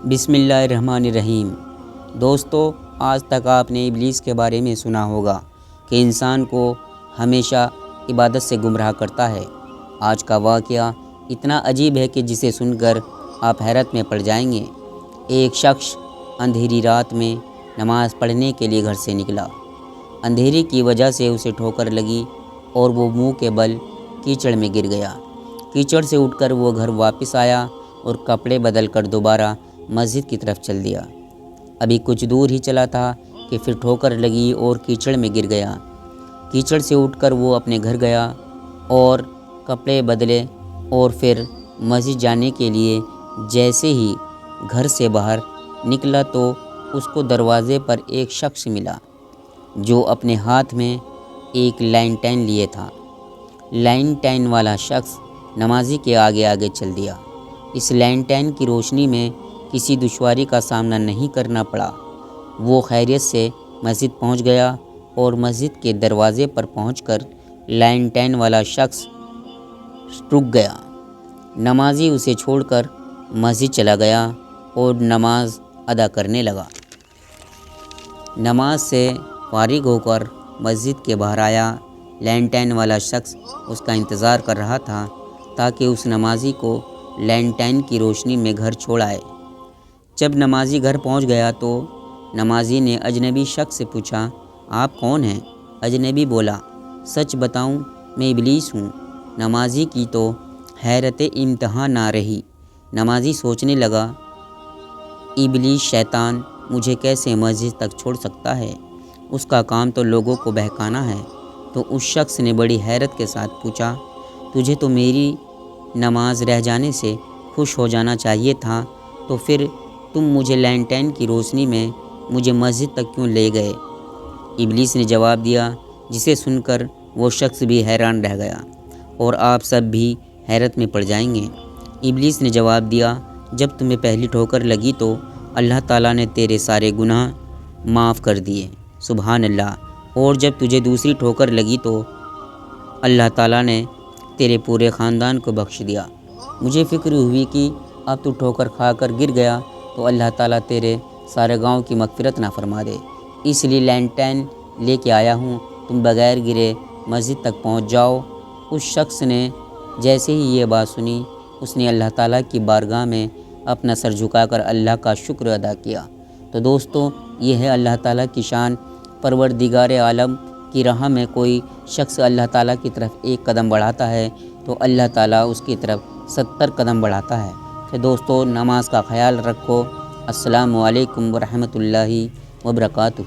بسم اللہ الرحمن الرحیم۔ دوستو، آج تک آپ نے ابلیس کے بارے میں سنا ہوگا کہ انسان کو ہمیشہ عبادت سے گمراہ کرتا ہے۔ آج کا واقعہ اتنا عجیب ہے کہ جسے سن کر آپ حیرت میں پڑ جائیں گے۔ ایک شخص اندھیری رات میں نماز پڑھنے کے لیے گھر سے نکلا۔ اندھیرے کی وجہ سے اسے ٹھوکر لگی اور وہ منہ کے بل کیچڑ میں گر گیا۔ کیچڑ سے اٹھ کر وہ گھر واپس آیا اور کپڑے بدل کر دوبارہ مسجد کی طرف چل دیا۔ ابھی کچھ دور ہی چلا تھا کہ پھر ٹھوکر لگی اور کیچڑ میں گر گیا۔ کیچڑ سے اٹھ کر وہ اپنے گھر گیا اور کپڑے بدلے اور پھر مسجد جانے کے لیے جیسے ہی گھر سے باہر نکلا تو اس کو دروازے پر ایک شخص ملا جو اپنے ہاتھ میں ایک لینٹین لیے تھا۔ لینٹین والا شخص نمازی کے آگے آگے چل دیا۔ اس لینٹین کی روشنی میں کسی دشواری کا سامنا نہیں کرنا پڑا۔ وہ خیریت سے مسجد پہنچ گیا اور مسجد کے دروازے پر پہنچ کر لینٹین والا شخص رک گیا۔ نمازی اسے چھوڑ کر مسجد چلا گیا اور نماز ادا کرنے لگا۔ نماز سے فارغ ہو کر مسجد کے باہر آیا۔ لینٹین والا شخص اس کا انتظار کر رہا تھا تاکہ اس نمازی کو لینٹین کی روشنی میں گھر چھوڑ آئے۔ جب نمازی گھر پہنچ گیا تو نمازی نے اجنبی شخص سے پوچھا، آپ کون ہیں؟ اجنبی بولا، سچ بتاؤں میں ابلیس ہوں۔ نمازی کی تو حیرت انتہا نہ رہی۔ نمازی سوچنے لگا، ابلیس شیطان مجھے کیسے مسجد تک چھوڑ سکتا ہے؟ اس کا کام تو لوگوں کو بہکانا ہے۔ تو اس شخص نے بڑی حیرت کے ساتھ پوچھا، تجھے تو میری نماز رہ جانے سے خوش ہو جانا چاہیے تھا، تو پھر تم مجھے لینٹین کی روشنی میں مجھے مسجد تک کیوں لے گئے؟ ابلیس نے جواب دیا، جسے سن کر وہ شخص بھی حیران رہ گیا اور آپ سب بھی حیرت میں پڑ جائیں گے۔ ابلیس نے جواب دیا، جب تمہیں پہلی ٹھوکر لگی تو اللہ تعالیٰ نے تیرے سارے گناہ معاف کر دیے، سبحان اللہ، اور جب تجھے دوسری ٹھوکر لگی تو اللہ تعالیٰ نے تیرے پورے خاندان کو بخش دیا۔ مجھے فکر ہوئی کہ اب تو ٹھوکر کھا کر گر گیا تو اللہ تعالیٰ تیرے سارے گاؤں کی مغفرت نہ فرما دے، اس لیے لینٹین لے کے آیا ہوں، تم بغیر گرے مسجد تک پہنچ جاؤ۔ اس شخص نے جیسے ہی یہ بات سنی، اس نے اللہ تعالیٰ کی بارگاہ میں اپنا سر جھکا کر اللہ کا شکر ادا کیا۔ تو دوستو، یہ ہے اللہ تعالیٰ کی شان۔ پروردگار عالم کی راہ میں کوئی شخص اللہ تعالیٰ کی طرف ایک قدم بڑھاتا ہے تو اللہ تعالیٰ اس کی طرف 70 قدم بڑھاتا ہے۔ تو دوستو، نماز کا خیال رکھو۔ السلام علیکم ورحمۃ اللہ وبرکاتہ۔